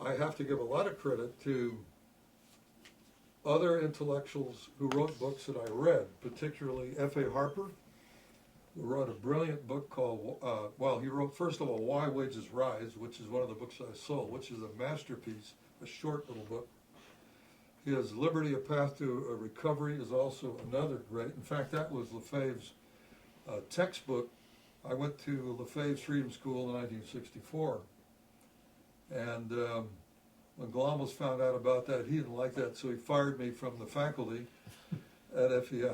I have to give a lot of credit to other intellectuals who wrote books that I read, particularly F.A. Harper, who wrote a brilliant book called, he wrote, first of all, Why Wages Rise, which is one of the books I sold, which is a masterpiece, a short little book. His Liberty, A Path to a Recovery is also another great. In fact, that was Lefebvre's textbook. I went to Lefebvre's Freedom School in 1964. And when Galambos found out about that, he didn't like that, so he fired me from the faculty at FEI.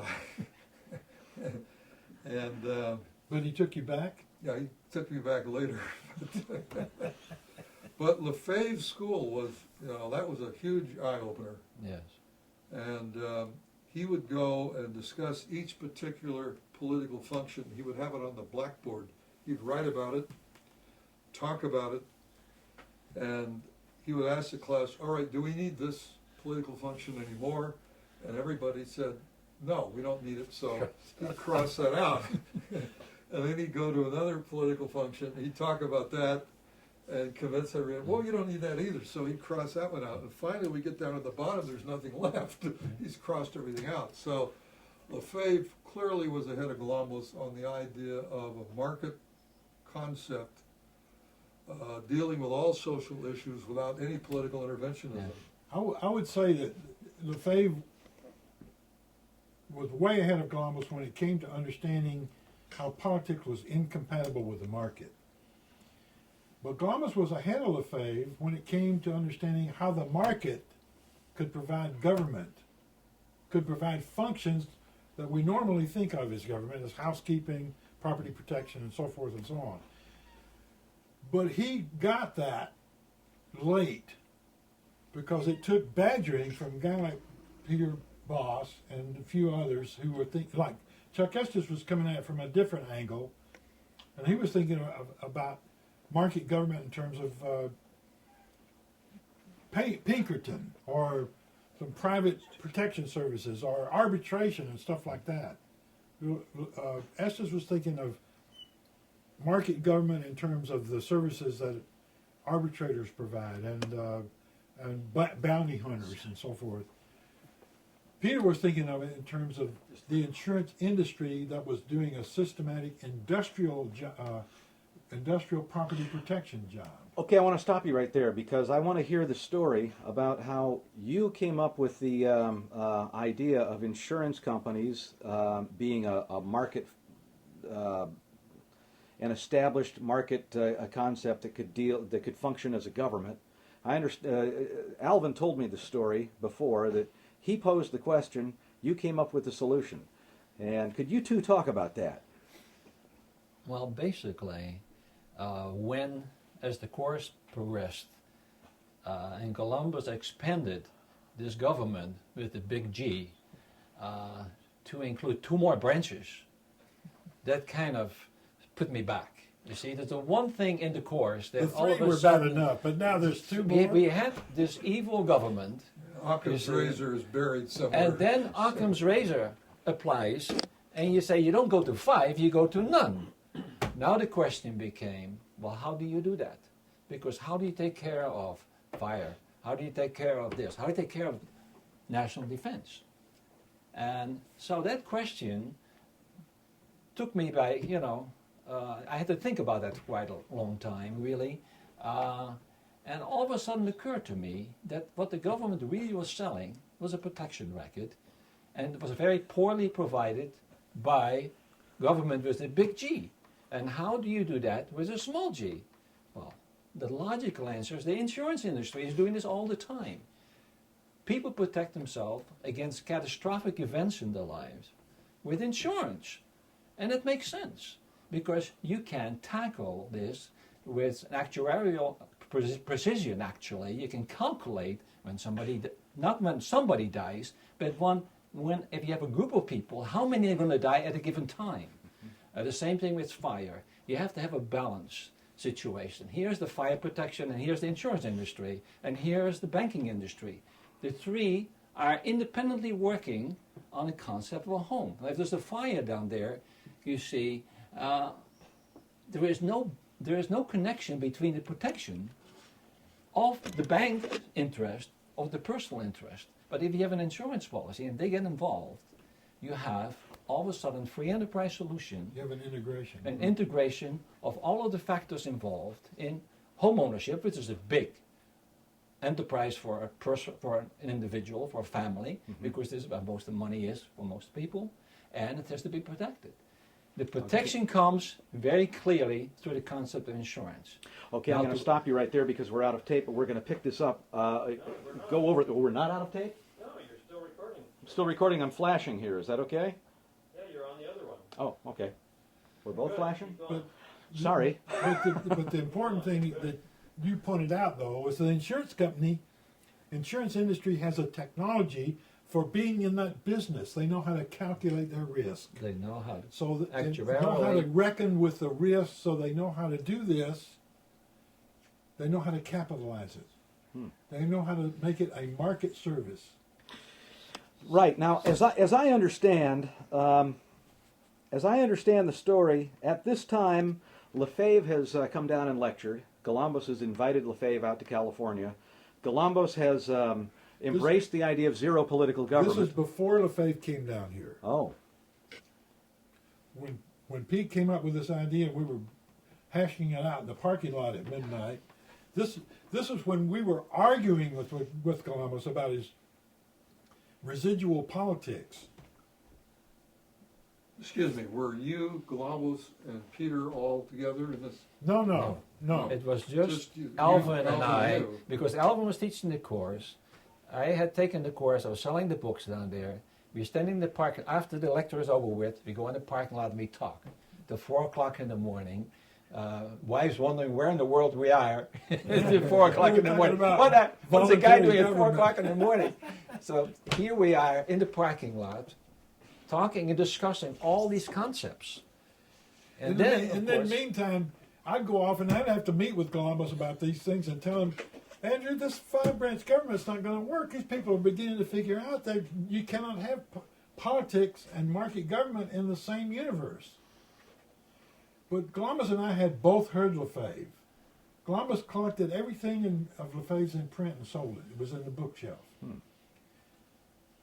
But he took you back? Yeah, he took me back later. But Lefebvre's school was, that was a huge eye-opener. Yes. And he would go and discuss each particular political function. He would have it on the blackboard. He'd write about it, talk about it, and he would ask the class, all right, do we need this political function anymore? And everybody said, no, we don't need it, so he'd cross that out. And then he'd go to another political function, he'd talk about that, and convince everyone, well, you don't need that either, so he'd cross that one out. And finally we get down at the bottom, there's nothing left. He's crossed everything out. So Lefebvre clearly was ahead of Galambos on the idea of a market concept dealing with all social issues without any political interventionism. I would say that Lefebvre was way ahead of Galambos when it came to understanding how politics was incompatible with the market. But Galambos was ahead of Lefebvre when it came to understanding how the market could provide government, could provide functions that we normally think of as government, as housekeeping, property protection, and so forth and so on. But he got that late because it took badgering from a guy like Peter Boss and a few others who were thinking, like Chuck Estes was coming at it from a different angle, and he was thinking about market government in terms of Pinkerton or some private protection services or arbitration and stuff like that. Estes was thinking of market government in terms of the services that arbitrators provide and bounty hunters and so forth. Peter was thinking of it in terms of the insurance industry that was doing a systematic industrial property protection job. Okay, I want to stop you right there because I want to hear the story about how you came up with the idea of insurance companies being a market, an established market concept that could function as a government. I understand. Alvin told me the story before that he posed the question, you came up with the solution, and could you two talk about that? Well, basically, as the course progressed, and Galambos expanded this government with the big G to include 2 more branches, that kind of put me back. You see, there's the one thing in the course that the all of 3 a were sudden, bad enough, but now there's 2 more. we had this evil government. Occam's razor is buried somewhere. And then Occam's razor applies, and you say you don't go to 5, you go to none. Now the question became, well, how do you do that? Because how do you take care of fire? How do you take care of this? How do you take care of national defense? And so that question took me by, I had to think about that quite a long time, really. And all of a sudden it occurred to me that what the government really was selling was a protection racket, and it was very poorly provided by government with a big G. And how do you do that with a small g? Well, the logical answer is the insurance industry is doing this all the time. People protect themselves against catastrophic events in their lives with insurance. And it makes sense because you can tackle this with an actuarial precision, actually. You can calculate when somebody, not when somebody dies, but when if you have a group of people, how many are going to die at a given time. The same thing with fire. You have to have a balanced situation. Here's the fire protection, and here's the insurance industry, and here's the banking industry. The 3 are independently working on the concept of a home. If there's a fire down there, you see, there is no connection between the protection of the bank interest, of the personal interest. But if you have an insurance policy and they get involved, you have all of a sudden free enterprise solution, You have an integration. an integration of all of the factors involved in home ownership, which is a big enterprise for a person, for an individual, for a family, because this is where most of the money is for most people, and it has to be protected. The protection comes very clearly through the concept of insurance. Okay, I'm Now going to to- stop you right there because we're out of tape, but we're going to pick this up. Go over. We're not out of tape? No, you're still recording. I'm still recording. I'm flashing here. Is that okay? Yeah, you're on the other one. Oh, okay. We're both Good, flashing? keep going. Sorry. But the important thing that you pointed out, though, was the insurance industry has a technology for being in that business. They know how to calculate their risk. They know how to. So that they know Actuarially. how to reckon with the risk, so they know how to do this. They know how to capitalize it. They know how to make it a market service. Right. Now, as I understand the story, at this time, Lefebvre has come down and lectured. Galambos has invited Lefebvre out to California. Galambos has embraced the idea of zero political government. This is before Lefebvre came down here. Oh, When Pete came up with this idea, we were hashing it out in the parking lot at midnight. This is when we were arguing with Galambos about his residual politics. Excuse me, were you, Galambos, and Peter all together in this? No. It was just you- Alvin and Alvin I, you. because Alvin was teaching the course. I had taken the course, I was selling the books down there. We were standing in the park, after the lecture is over with, we go in the parking lot and we talk. Till 4 o'clock in the morning. Wives wondering where in the world we are at 4 o'clock in the morning. Talking about What's the guy voluntary doing at 4 government. o'clock in the morning? So here we are in the parking lot, talking and discussing all these concepts. And then, of course, meantime, I'd go off and I'd have to meet with Galambos about these things and tell him, Andrew, this 5-branch government's not going to work. These people are beginning to figure out that you cannot have politics and market government in the same universe. But Galambos and I had both heard Lefebvre. Galambos collected everything of Lefebvre's in print and sold it. It was in the bookshelf.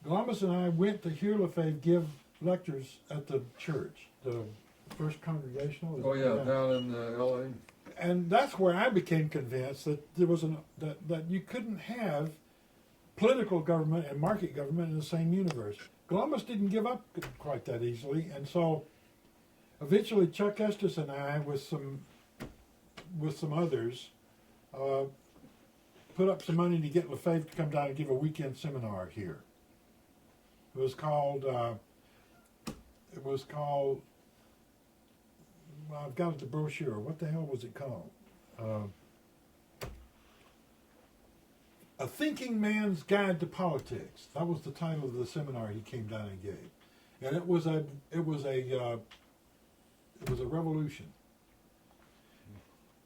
Galambos and I went to hear Lefebvre give lectures at the church, the First Congregational. Oh yeah, down in L.A. And that's where I became convinced that there was that you couldn't have political government and market government in the same universe. Galambos didn't give up quite that easily, and so eventually Chuck Estes and I, with some others, put up some money to get Lefebvre to come down and give a weekend seminar here. It was called. Well, I've got the brochure. What the hell was it called? A Thinking Man's Guide to Politics. That was the title of the seminar he came down and gave, and it was a revolution.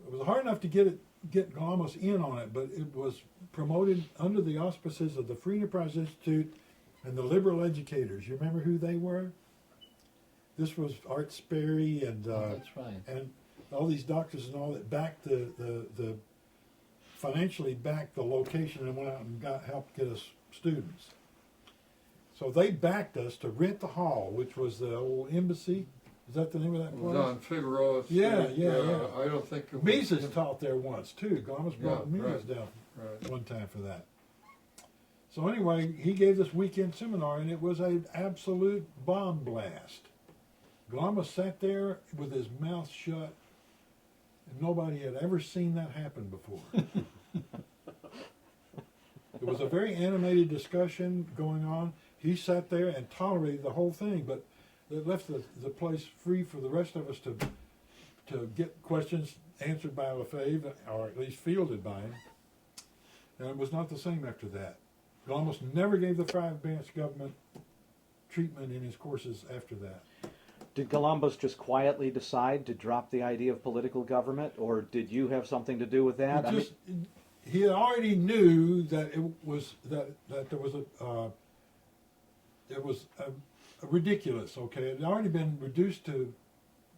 It was hard enough to get Galambos in on it, but it was promoted under the auspices of the Free Enterprise Institute and the liberal educators. You remember who they were? This was Art Sperry and that's right. and all these doctors and all that backed the financially backed the location and went out and helped get us students. So they backed us to rent the hall, which was the old embassy. Is that the name of that It was place? on Figueroa Street. Yeah. I don't think it was. Mises taught there once too. Galambos brought Yeah, Mises right. down Right. one time for that. So anyway, he gave this weekend seminar, and it was an absolute bomb blast. Galambos sat there with his mouth shut, and nobody had ever seen that happen before. It was a very animated discussion going on. He sat there and tolerated the whole thing, but it left the place free for the rest of us to get questions answered by Lefebvre, or at least fielded by him. And it was not the same after that. Galambos never gave the 5-branch government treatment in his courses after that. Did Galambos just quietly decide to drop the idea of political government, or did you have something to do with that? He already knew that it was that there was a ridiculous. Okay, it had already been reduced to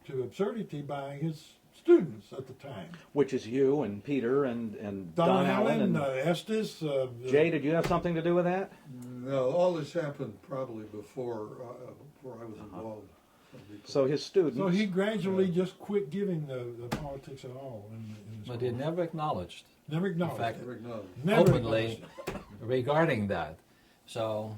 absurdity by his students at the time. Which is you and Peter and Don Allen, and Estes. Jay. Did you have something to do with that? No, all this happened probably before I was involved. So his students. So he gradually just quit giving the politics at all. In his But they never acknowledged never acknowledged fact, it. Never acknowledged. Never openly acknowledged it. regarding that. So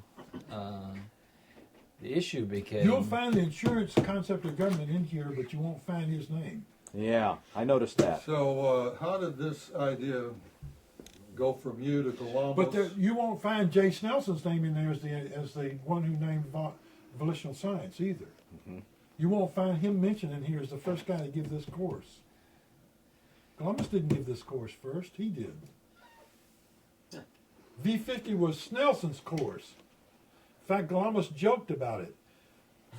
the issue became. You'll find the insurance concept of government in here, but you won't find his name. Yeah, I noticed that. So how did this idea go from you to Galambos? But you won't find Jay Snelson's name in there as the one who named volitional science either. Mm-hmm. You won't find him mentioned in here as the first guy to give this course. Columbus didn't give this course first, he did. V50 was Snelson's course. In fact, Galambos joked about it.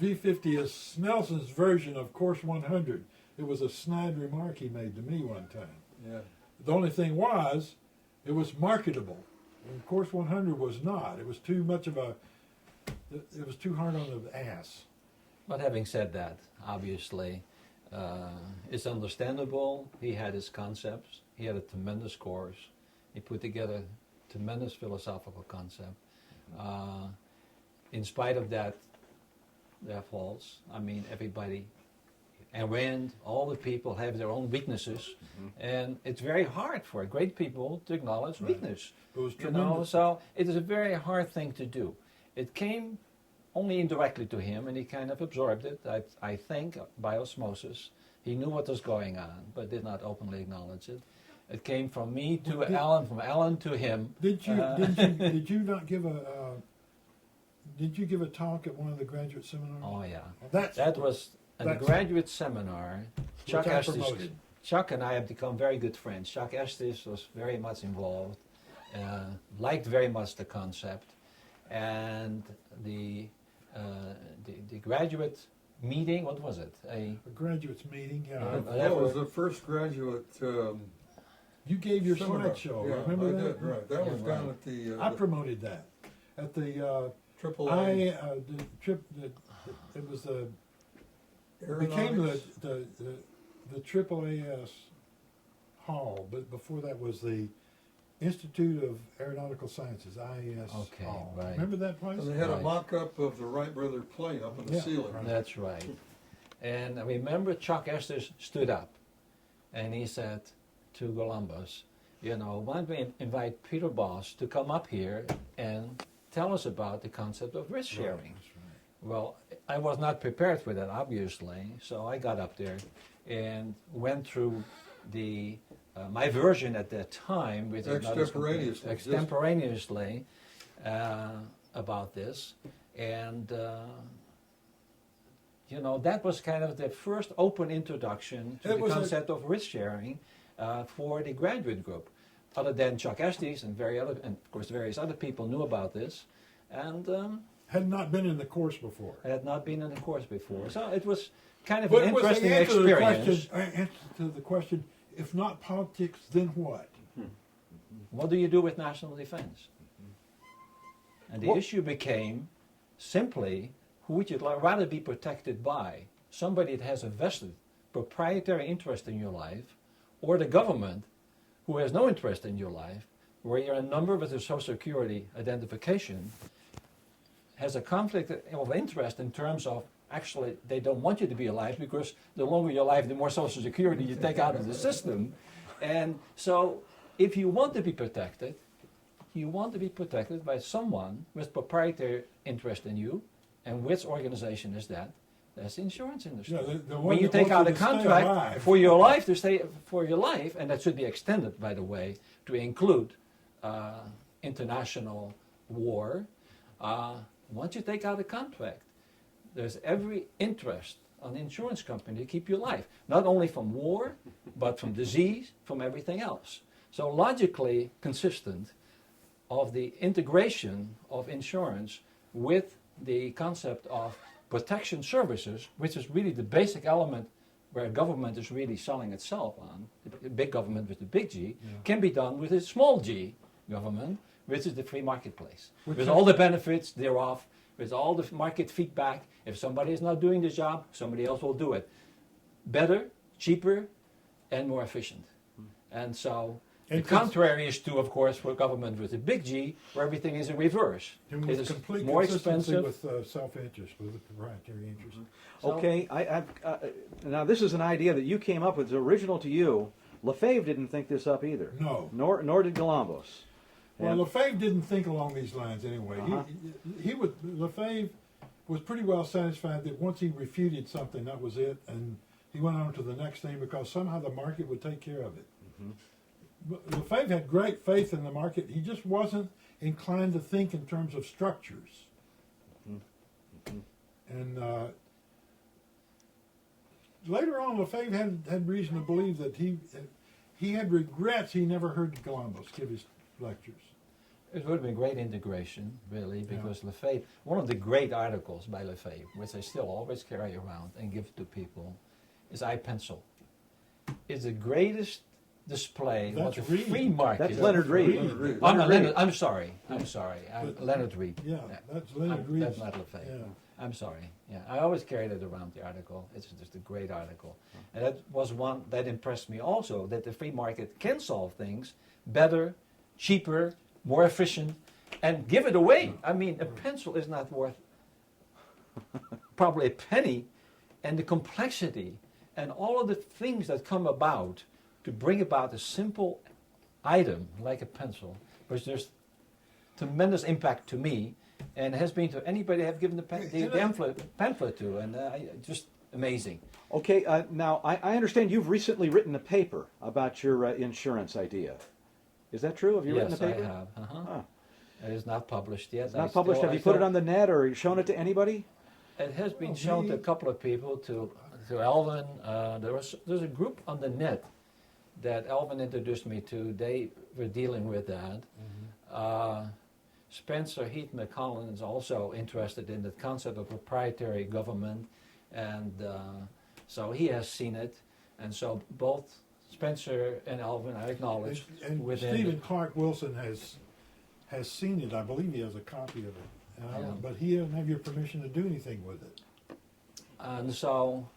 V50 is Snelson's version of Course 100. It was a snide remark he made to me one time. Yeah. The only thing was, it was marketable. And Course 100 was not. It was too much of it was too hard on the ass. But having said that, obviously, it's understandable. He had his concepts. He had a tremendous course. He put together tremendous philosophical concept. In spite of that, their faults. I mean, everybody, and all the people have their own weaknesses, and it's very hard for great people to acknowledge Right. weakness. It was You know, tremendous. so it is a very hard thing to do. It came only indirectly to him, and he kind of absorbed it. I think by osmosis, he knew what was going on, but did not openly acknowledge it. It came from me to Well, Alan, from Alan to him. Did you did you not give did you give a talk at one of the graduate seminars? Oh yeah, That was at the that's- graduate seminar. Chuck which I Estes. promoted. Chuck and I have become very good friends. Chuck Estes was very much involved, liked very much the concept, and the graduate meeting. What was it? A graduates meeting, yeah. Yeah. That was the first graduate You gave your seminar. slideshow. Yeah, Remember I that? did, right. That was Yeah, down right. at the I promoted that at the Triple I A the trip. It was the became Aeronautics. the AAAS hall, but before that was the Institute of Aeronautical Sciences, IAS Okay, hall. right. Remember that place? And they had a Right. mock-up of the Wright brother plane up in the Yeah, ceiling. right. That's right. And I remember Chuck Estes stood up, and he said to Galambos, you know, why don't we invite Peter Boss to come up here and tell us about the concept of risk sharing? That's right. Well, I was not prepared for that, obviously, so I got up there and went through the my version at that time, which is not as Extemporaneously, just- extemporaneously about this, and you know, that was kind of the first open introduction to It the was concept of risk sharing for the graduate group. Other than Chuck Estes and of course various other people knew about this, and Had not been in the course before. I had not been in the course before. So it was kind of But an was the interesting answer to the experience. answer to the question, if not politics, then what? What do you do with national defense? And the Well- issue became simply, who would you rather be protected by? Somebody that has a vested proprietary interest in your life, or the government who has no interest in your life, where your number with a social security identification has a conflict of interest in terms of actually they don't want you to be alive because the longer you're alive, the more social security you take out of the system. And so if you want to be protected, you want to be protected by someone with proprietary interest in you. And which organization is that? That's the insurance industry. Yeah, the one When you that take out wants a you to stay contract alive. for your life to stay for your life, and that should be extended, by the way, to include international war. Once you take out a contract, there's every interest on the insurance company to keep you alive, not only from war, but from disease, from everything else. So logically consistent of the integration of insurance with the concept of protection services, which is really the basic element where government is really selling itself on, the big government with the big G, can be done with a small g government, which is the free marketplace. Which With is- all the benefits thereof, with all the market feedback, if somebody is not doing the job, somebody else will do it. Better, cheaper, and more efficient. And so And the contrary is true, of course, for government with a big G, where everything is in reverse. And It with is complete more consistency expensive. with self-interest, with the proprietary interest. So- Okay, now this is an idea that you came up with. It's original to you. Lefebvre didn't think this up either. No. Nor did Galambos. Well, And- Lefebvre didn't think along these lines anyway. Uh-huh. Lefebvre was pretty well satisfied that once he refuted something, that was it, and he went on to the next thing because somehow the market would take care of it. But Lefebvre had great faith in the market. He just wasn't inclined to think in terms of structures. And later on, Lefebvre had reason to believe that he had regrets he never heard Galambos give his lectures. It would have been great integration, really, because Lefebvre, one of the great articles by Lefebvre, which I still always carry around and give to people, is iPencil. It's the greatest display of what That's the Reed. free market. That's Leonard Reed. Reed. Oh, no, Leonard Leonard, Reed. I'm sorry. Leonard Reed. Yeah, that's Leonard Reed's. That's not Lefebvre. Yeah. I'm sorry. Yeah, I always carry that around, the article. It's just a great article. And that was one that impressed me also, that the free market can solve things better, cheaper, more efficient, and give it away. I mean, a pencil is not worth probably a penny, and the complexity and all of the things that come about to bring about a simple item like a pencil, which there's tremendous impact to me, and has been to anybody I've given the pamphlet to, and just amazing. Okay, now I understand you've recently written a paper about your insurance idea. Is that true? Have you written a Yes, paper? I have. Ah. It is not published yet. It's not published. Have you put it on the net or shown it to anybody? It has been shown to a couple of people, to Alvin. There's a group on the net that Alvin introduced me to. They were dealing with that. Spencer Heath McCollin is also interested in the concept of proprietary government, and so he has seen it. And so both Spencer and Alvin, I acknowledge, And within Stephen Clark Wilson has seen it. I believe he has a copy of it. And I don't- Yeah. But he doesn't have your permission to do anything with it. And so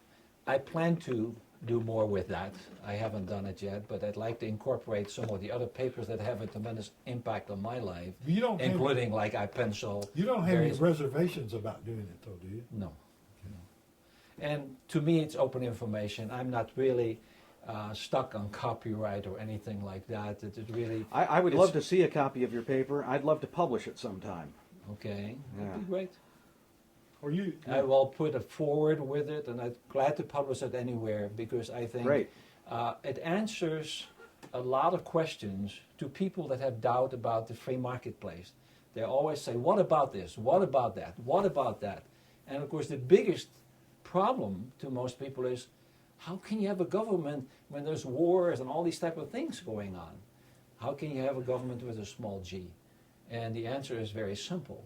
I plan to do more with that. I haven't done it yet, but I'd like to incorporate some of the other papers that have a tremendous impact on my life, You don't have, including like iPencil. you don't have any various- reservations about doing it, though, do you? No. And to me, it's open information. I'm not really stuck on copyright or anything like that. It really, I would love to see a copy of your paper. I'd love to publish it sometime. okay, Yeah. that'd be great. Or you? I will put a forward with it, and I'm glad to publish it anywhere because I think Great. it answers a lot of questions to people that have doubt about the free marketplace. They always say, what about this? What about that? What about that? And of course, the biggest problem to most people is, how can you have a government when there's wars and all these type of things going on? How can you have a government with a small g? And the answer is very simple.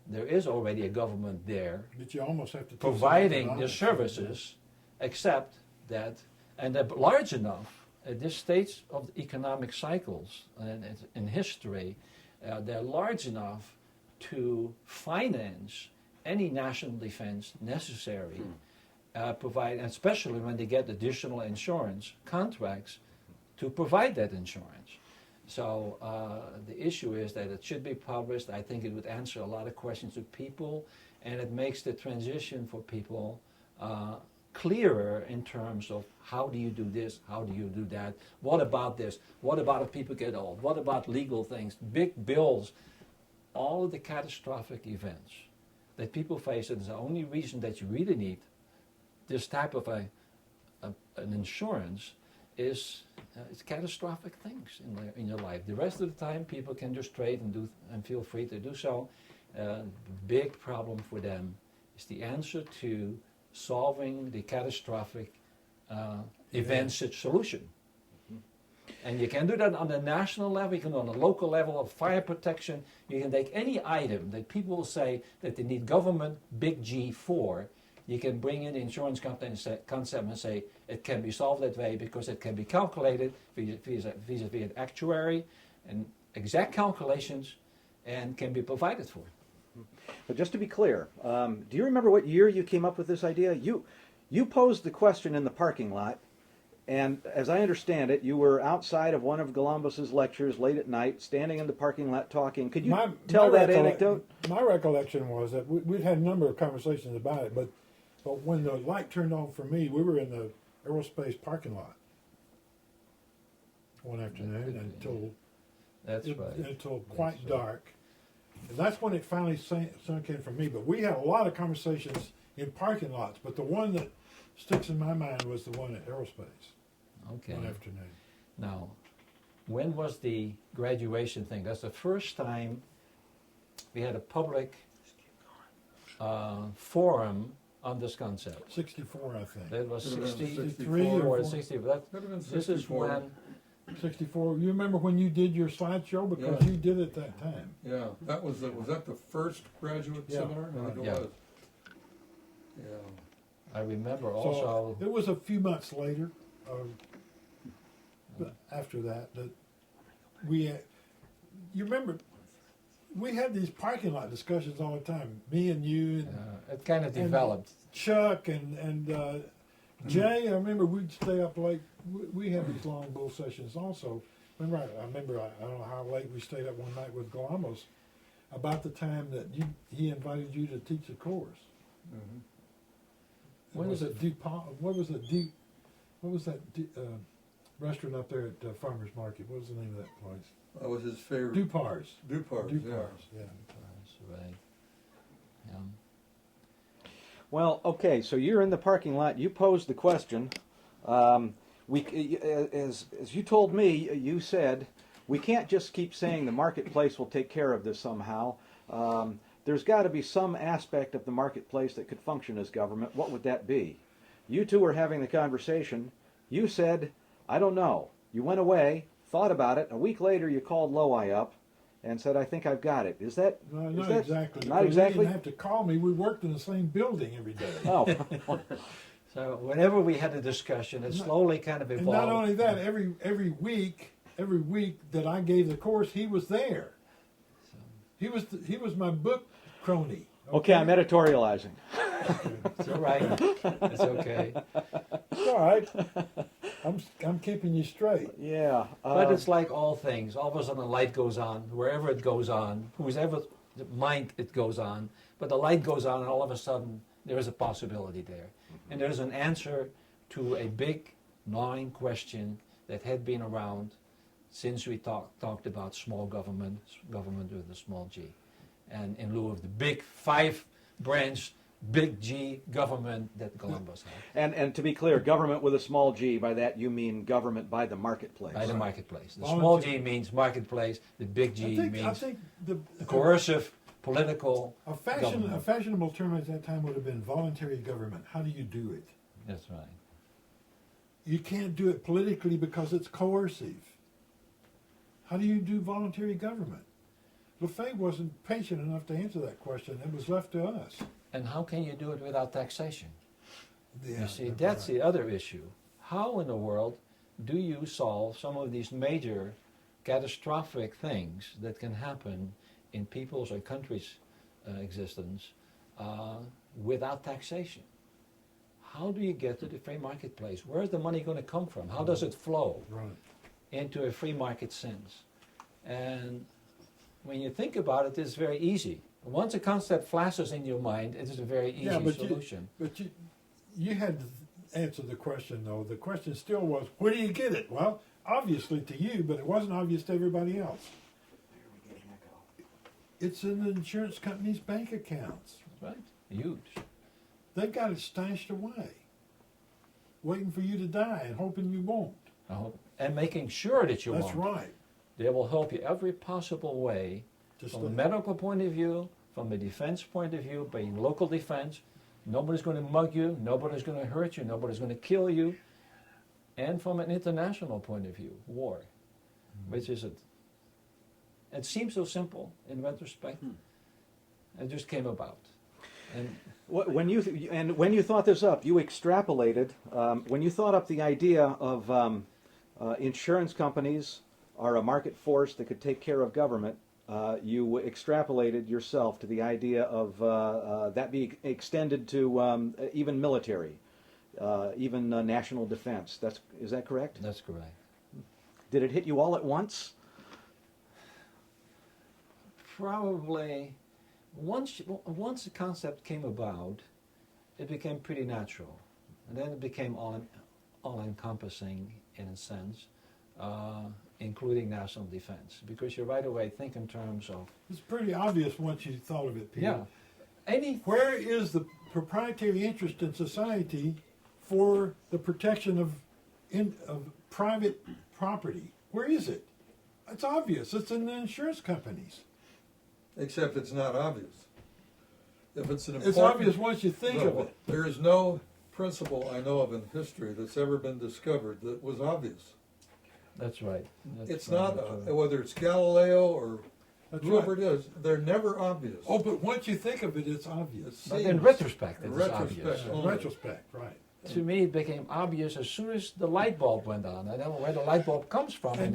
There is already a government there But you almost have to providing the services, except that, and they're large enough at this stage of economic cycles and in history, they're large enough to finance any national defense necessary, provide, and especially when they get additional insurance contracts to provide that insurance. So the issue is that it should be published. I think it would answer a lot of questions of people, and it makes the transition for people clearer in terms of how do you do this, how do you do that, what about this, what about if people get old, what about legal things, big bills, all of the catastrophic events that people face. And the only reason that you really need this type of an insurance is it's catastrophic things in your life. The rest of the time, people can just trade and feel free to do so. Big problem for them is the answer to solving the catastrophic event solution. And you can do that on the national level, you can do it on the local level of fire protection. You can take any item that people say that they need government, big G, for. You can bring in the insurance company concept and say it can be solved that way because it can be calculated vis-a-vis an actuary and exact calculations and can be provided for. But just to be clear, do you remember what year you came up with this idea? You posed the question in the parking lot, And as I understand it, you were outside of one of Galambos's lectures late at night, standing in the parking lot talking. Could you tell that anecdote? My recollection was that we'd had a number of conversations about it, but when the light turned on for me, we were in the aerospace parking lot one afternoon until quite dark. And that's when it finally sunk in for me. But we had a lot of conversations in parking lots, but the one that sticks in my mind was the one at aerospace Okay. one afternoon. Now, when was the graduation thing? That's the first time we had a public forum on this concept. 64, I think. That was Could have been 63 64. or 60. That, Could have been this is 64. when 64. You remember when you did your slideshow? Because Yeah. you did it that time. Yeah, was that the first graduate Yeah, seminar? I think it yeah. was. Yeah. I remember So also. it was a few months later, but after that we had, you remember, we had these parking lot discussions all the time. Me and you and It kind of and developed. Chuck and Jay. I remember we'd stay up late. We had these long bull sessions also. Remember, I don't know how late we stayed up one night with Galambos about the time that he invited you to teach a course. Mhm. When was is it DuPont? What was that restaurant up there at Farmers Market? What was the name of that place? That was his favorite. Dupar's. Dupar's, yeah. Yeah. That's right. Yeah. Well, okay, so you're in the parking lot. You posed the question. As you told me, you said, we can't just keep saying the marketplace will take care of this somehow. There's got to be some aspect of the marketplace that could function as government. What would that be? You two were having the conversation. You said, I don't know. You went away, thought about it. A week later, you called Lowi up and said, I think I've got it. Is that? No, is not that exactly. Not because exactly? You didn't have to call me. We worked in the same building every day. Oh. So whenever we had a discussion, it slowly kind of And evolved. not only that, every week that I gave the course, he was there. He was my book crony. Okay, I'm editorializing. It's all right. It's okay. It's all right. I'm keeping you straight. Yeah. But it's like all things. All of a sudden, a light goes on, wherever it goes on, whoever mind it goes on. But the light goes on, and all of a sudden, there is a possibility there. And there's an answer to a big, gnawing question that had been around since we talked about small government with a small g. And in lieu of the big 5-branch, big G government that Galambos had. And to be clear, government with a small g, by that you mean government by the marketplace. By the marketplace. The Volunteer. small g means marketplace, the big G I means think the coercive, political a government. fashionable term at that time would have been voluntary government. How do you do it? That's right. You can't do it politically because it's coercive. How do you do voluntary government? Lefebvre wasn't patient enough to answer that question. It was left to us. And how can you do it without taxation? Yeah, You see, that's right. the other issue. How in the world do you solve some of these major catastrophic things that can happen in people's or countries' existence without taxation? How do you get to the free marketplace? Where's the money going to come from? How does it flow Right. into a free market sense? And when you think about it, it's very easy. Once a concept flashes in your mind, it is a very easy solution. But you had to answer the question, though. The question still was, where do you get it? Well, obviously to you, but it wasn't obvious to everybody else. It's in the insurance company's bank accounts. Right? Huge. They've got it stashed away, waiting for you to die and hoping you won't. And making sure that you That's won't. right. They will help you every possible way, Just from a the- medical point of view, from a defense point of view, being local defense. Nobody's going to mug you, nobody's going to hurt you, nobody's going to kill you. And from an international point of view, war, which is it. It seems so simple in retrospect. It just came about. And When you thought this up, you extrapolated. When you thought up the idea of insurance companies are a market force that could take care of government, you extrapolated yourself to the idea of that being extended to even military. even national defense. Is that correct? That's correct. Did it hit you all at once? Probably once the concept came about, it became pretty natural, and then it became all encompassing in a sense, including national defense, because you right away think in terms of It's pretty obvious once you thought of it, Peter. yeah, any Where is the proprietary interest in society for the protection of private property? Where is it? It's obvious. It's in the insurance companies. Except it's not obvious. If it's an important... It's obvious once you think No, of it. there is no principle I know of in history that's ever been discovered that was obvious. That's right. That's It's right, not, that's right. whether it's Galileo or That's whoever right. it is, they're never obvious. Oh, but once you think of it, it's obvious. It But in seems- retrospect, in it's retrospect, obvious. In only. retrospect, right. To me, it became obvious as soon as the light bulb went on. I don't know where the light bulb comes from. And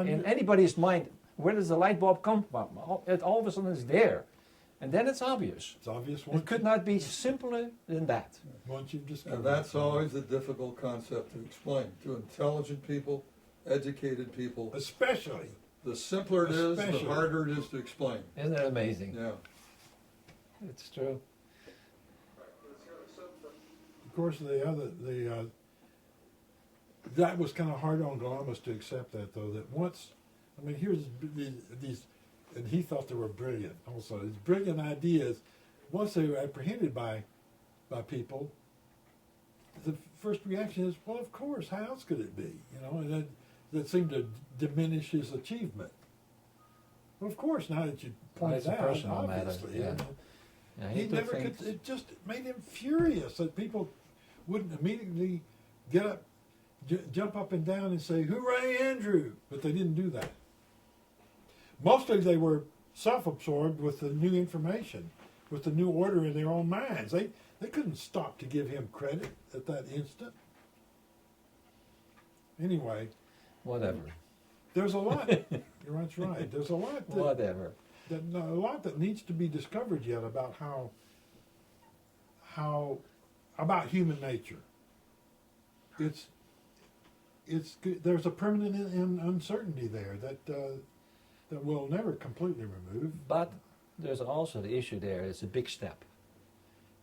In anybody's mind, where does the light bulb come from? All of a sudden, it's there, and then it's obvious. It's obvious It could not be simpler than that. once you've discovered And that's it. always a difficult concept to explain to intelligent people, educated people. Especially. The simpler it is, the Especially. harder it is to explain. Isn't it amazing? Yeah. It's true. Of course, that was kind of hard on Galambos to accept that, though. That once, I mean, here's these, and he thought they were brilliant. Also, these brilliant ideas. Once they were apprehended by people, the first reaction is, well, of course. How else could it be? And that seemed to diminish his achievement. Well, of course, now that you point It's it a out, personal matter, obviously, yeah. Yeah, he took never things- could. It just made him furious that people wouldn't immediately get up, jump up and down and say, "Hooray, Andrew!" But they didn't do that. Mostly, they were self-absorbed with the new information, with the new order in their own minds. They couldn't stop to give him credit at that instant. Anyway, Whatever. there's a lot. That's right. There's a lot. Whatever. A lot that needs to be discovered yet about how about human nature. It's there's a permanent uncertainty there that we'll never completely remove. But there's also the issue there. It's a big step.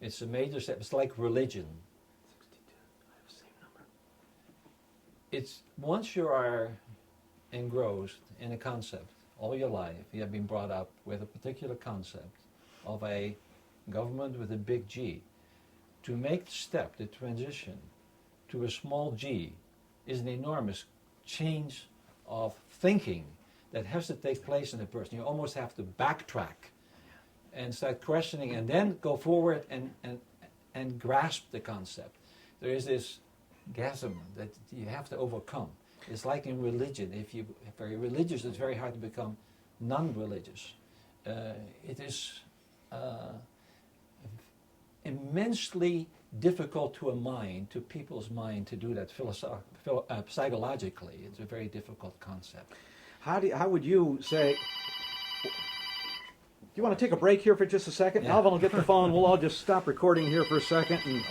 It's a major step. It's like religion. It's once you are engrossed in a concept all your life, you have been brought up with a particular concept of a government with a big G. To make the step, the transition to a small g, is an enormous change of thinking that has to take place in a person. You almost have to backtrack and start questioning and then go forward and grasp the concept. There is this chasm that you have to overcome. It's like in religion. If you're very religious, it's very hard to become non-religious. It is immensely difficult to people's mind to do that psychologically. It's a very difficult concept. How would you say? Do you want to take a break here for just a second? Yeah. Alvin will get the phone. We'll all just stop recording here for a second and